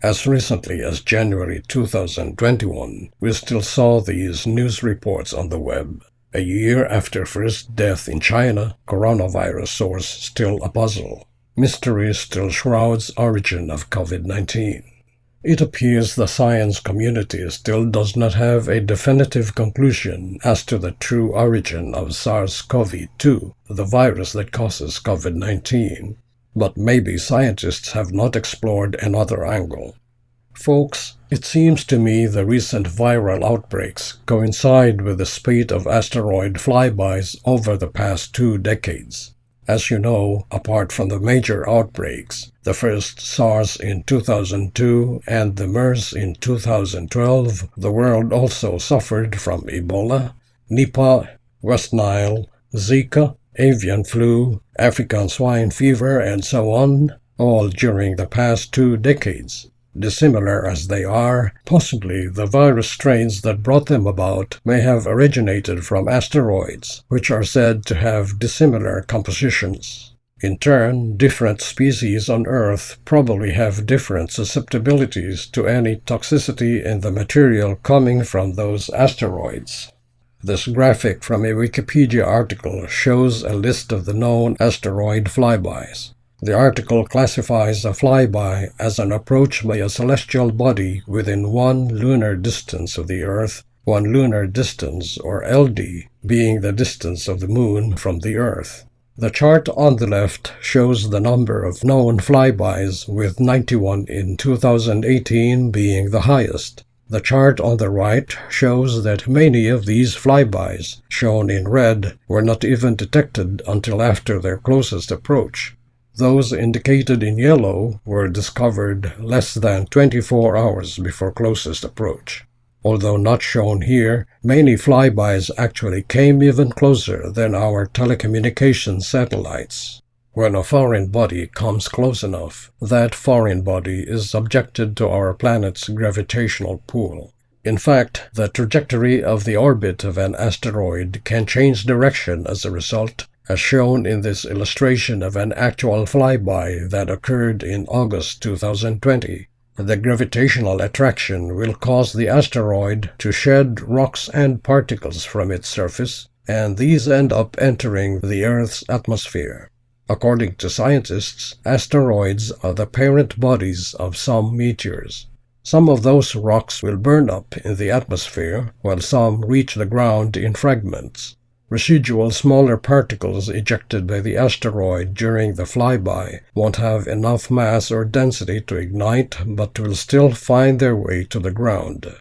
As recently as January 2021, we still saw these news reports on the web. A year after first death in China, coronavirus source still a puzzle. Mystery still shrouds origin of COVID-19. It appears the science community still does not have a definitive conclusion as to the true origin of SARS-CoV-2, the virus that causes COVID-19. But maybe scientists have not explored another angle. Folks, it seems to me the recent viral outbreaks coincide with the spate of asteroid flybys over the past 2 decades. As you know, apart from the major outbreaks, the first SARS in 2002 and the MERS in 2012, the world also suffered from Ebola, Nipah, West Nile, Zika, avian flu, African swine fever, and so on, all during the past 2 decades. Dissimilar as they are, possibly the virus strains that brought them about may have originated from asteroids, which are said to have dissimilar compositions. In turn, different species on Earth probably have different susceptibilities to any toxicity in the material coming from those asteroids. This graphic from a Wikipedia article shows a list of the known asteroid flybys. The article classifies a flyby as an approach by a celestial body within 1 lunar distance of the Earth, 1 lunar distance, or LD, being the distance of the Moon from the Earth. The chart on the left shows the number of known flybys, with 91 in 2018 being the highest. The chart on the right shows that many of these flybys, shown in red, were not even detected until after their closest approach. Those indicated in yellow were discovered less than 24 hours before closest approach. Although not shown here, many flybys actually came even closer than our telecommunications satellites. When a foreign body comes close enough, that foreign body is subjected to our planet's gravitational pull. In fact, the trajectory of the orbit of an asteroid can change direction as a result, as shown in this illustration of an actual flyby that occurred in August 2020. The gravitational attraction will cause the asteroid to shed rocks and particles from its surface, and these end up entering the Earth's atmosphere. According to scientists, asteroids are the parent bodies of some meteors. Some of those rocks will burn up in the atmosphere, while some reach the ground in fragments. Residual smaller particles ejected by the asteroid during the flyby won't have enough mass or density to ignite, but will still find their way to the ground.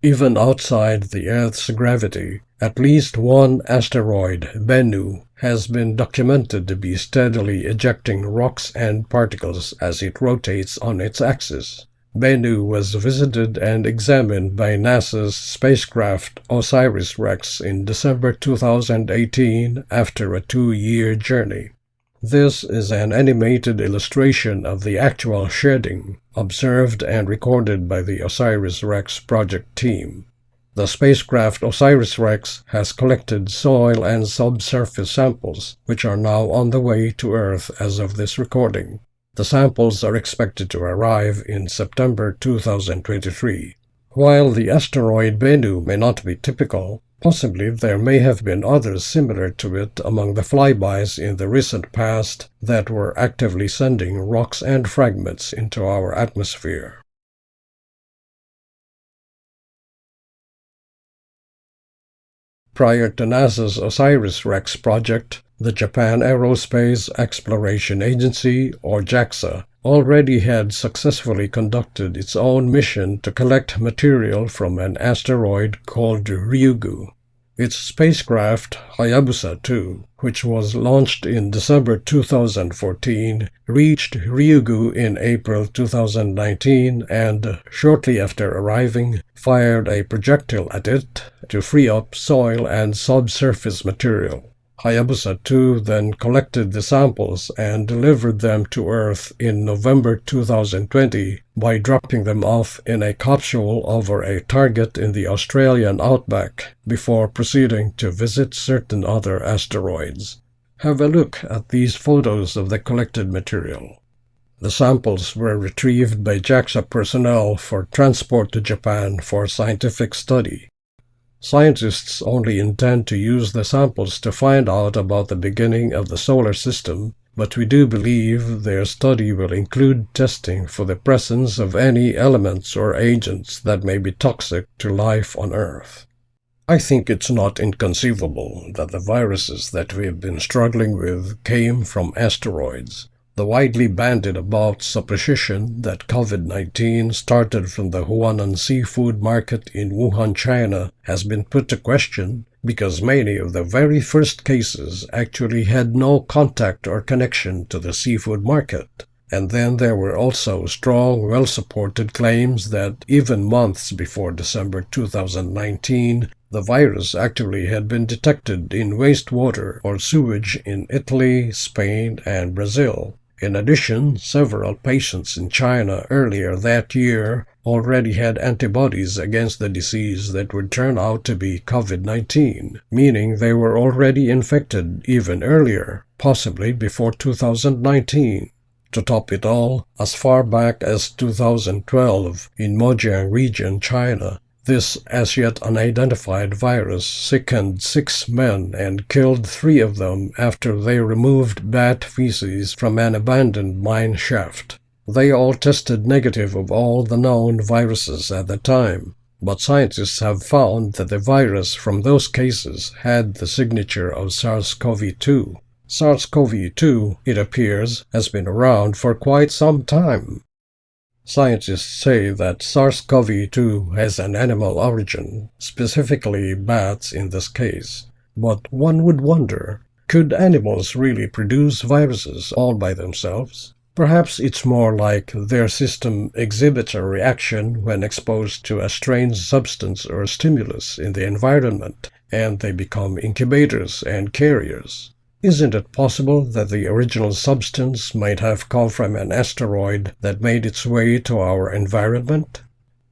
Even outside the Earth's gravity, at least one asteroid, Bennu, has been documented to be steadily ejecting rocks and particles as it rotates on its axis. Bennu was visited and examined by NASA's spacecraft OSIRIS-REx in December 2018 after a 2-year journey. This is an animated illustration of the actual shedding, observed and recorded by the OSIRIS-REx project team. The spacecraft OSIRIS-REx has collected soil and subsurface samples, which are now on the way to Earth as of this recording. The samples are expected to arrive in September 2023. While the asteroid Bennu may not be typical, possibly there may have been others similar to it among the flybys in the recent past that were actively sending rocks and fragments into our atmosphere. Prior to NASA's OSIRIS-REx project, the Japan Aerospace Exploration Agency, or JAXA, already had successfully conducted its own mission to collect material from an asteroid called Ryugu. Its spacecraft, Hayabusa 2, which was launched in December 2014, reached Ryugu in April 2019 and, shortly after arriving, fired a projectile at it to free up soil and subsurface material. Hayabusa 2 then collected the samples and delivered them to Earth in November 2020 by dropping them off in a capsule over a target in the Australian outback before proceeding to visit certain other asteroids. Have a look at these photos of the collected material. The samples were retrieved by JAXA personnel for transport to Japan for scientific study. Scientists only intend to use the samples to find out about the beginning of the solar system, but we do believe their study will include testing for the presence of any elements or agents that may be toxic to life on Earth. I think it's not inconceivable that the viruses that we have been struggling with came from asteroids. The widely bandied about supposition that COVID-19 started from the Huanan seafood market in Wuhan, China, has been put to question because many of the very first cases actually had no contact or connection to the seafood market. And then there were also strong, well-supported claims that even months before December 2019, the virus actually had been detected in wastewater or sewage in Italy, Spain, and Brazil. In addition, several patients in China earlier that year already had antibodies against the disease that would turn out to be COVID-19, meaning they were already infected even earlier, possibly before 2019. To top it all, as far back as 2012, in Mojiang region, China, this as yet unidentified virus sickened 6 men and killed 3 of them after they removed bat feces from an abandoned mine shaft. They all tested negative of all the known viruses at the time, but scientists have found that the virus from those cases had the signature of SARS-CoV-2. SARS-CoV-2, it appears, has been around for quite some time. Scientists say that SARS-CoV-2 has an animal origin, specifically bats in this case. But one would wonder, could animals really produce viruses all by themselves? Perhaps it's more like their system exhibits a reaction when exposed to a strange substance or stimulus in the environment, and they become incubators and carriers. Isn't it possible that the original substance might have come from an asteroid that made its way to our environment?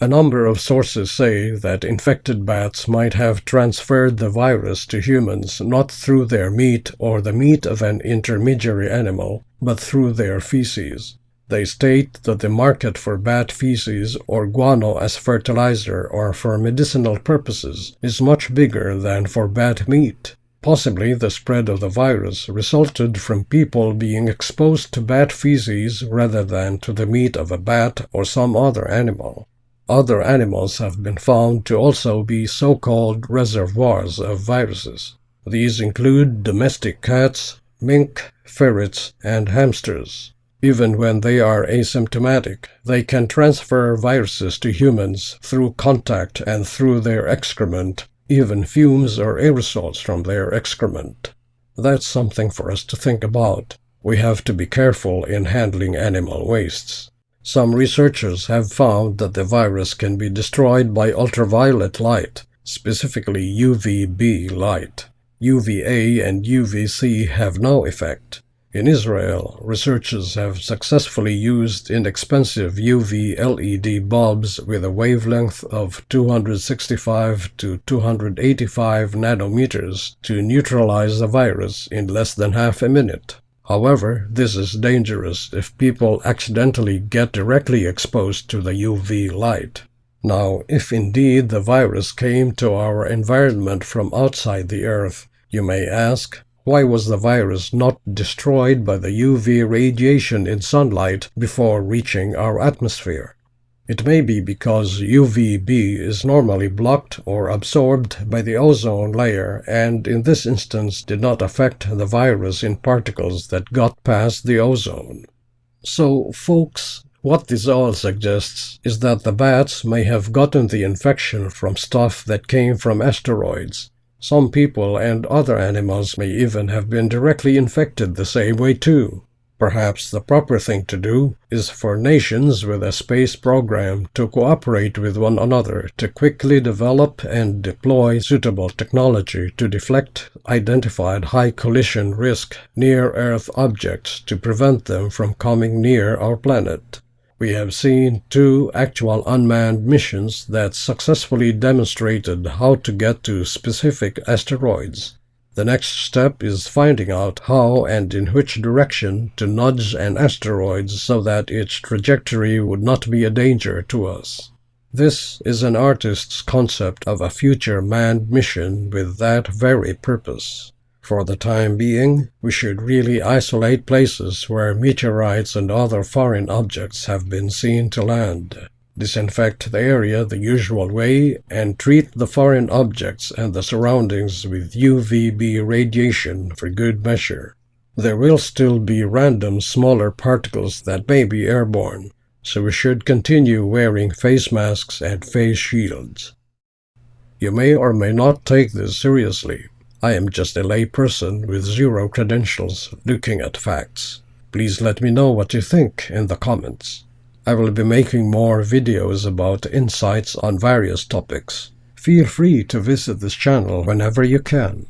A number of sources say that infected bats might have transferred the virus to humans not through their meat or the meat of an intermediary animal, but through their feces. They state that the market for bat feces or guano as fertilizer or for medicinal purposes is much bigger than for bat meat. Possibly the spread of the virus resulted from people being exposed to bat feces rather than to the meat of a bat or some other animal. Other animals have been found to also be so-called reservoirs of viruses. These include domestic cats, mink, ferrets, and hamsters. Even when they are asymptomatic, they can transfer viruses to humans through contact and through their excrement, even fumes or aerosols from their excrement. That's something for us to think about. We have to be careful in handling animal wastes. Some researchers have found that the virus can be destroyed by ultraviolet light, specifically UVB light. UVA and UVC have no effect. In Israel, researchers have successfully used inexpensive UV LED bulbs with a wavelength of 265 to 285 nanometers to neutralize the virus in less than half a minute. However, this is dangerous if people accidentally get directly exposed to the UV light. Now, if indeed the virus came to our environment from outside the Earth, you may ask, why was the virus not destroyed by the UV radiation in sunlight before reaching our atmosphere? It may be because UVB is normally blocked or absorbed by the ozone layer and in this instance did not affect the virus in particles that got past the ozone. So, folks, what this all suggests is that the bats may have gotten the infection from stuff that came from asteroids. Some people and other animals may even have been directly infected the same way too. Perhaps the proper thing to do is for nations with a space program to cooperate with one another to quickly develop and deploy suitable technology to deflect identified high collision risk near-Earth objects to prevent them from coming near our planet. We have seen 2 actual unmanned missions that successfully demonstrated how to get to specific asteroids. The next step is finding out how and in which direction to nudge an asteroid so that its trajectory would not be a danger to us. This is an artist's concept of a future manned mission with that very purpose. For the time being, we should really isolate places where meteorites and other foreign objects have been seen to land, disinfect the area the usual way, and treat the foreign objects and the surroundings with UVB radiation for good measure. There will still be random smaller particles that may be airborne, so we should continue wearing face masks and face shields. You may or may not take this seriously. I am just a lay person with zero credentials looking at facts. Please let me know what you think in the comments. I will be making more videos about insights on various topics. Feel free to visit this channel whenever you can.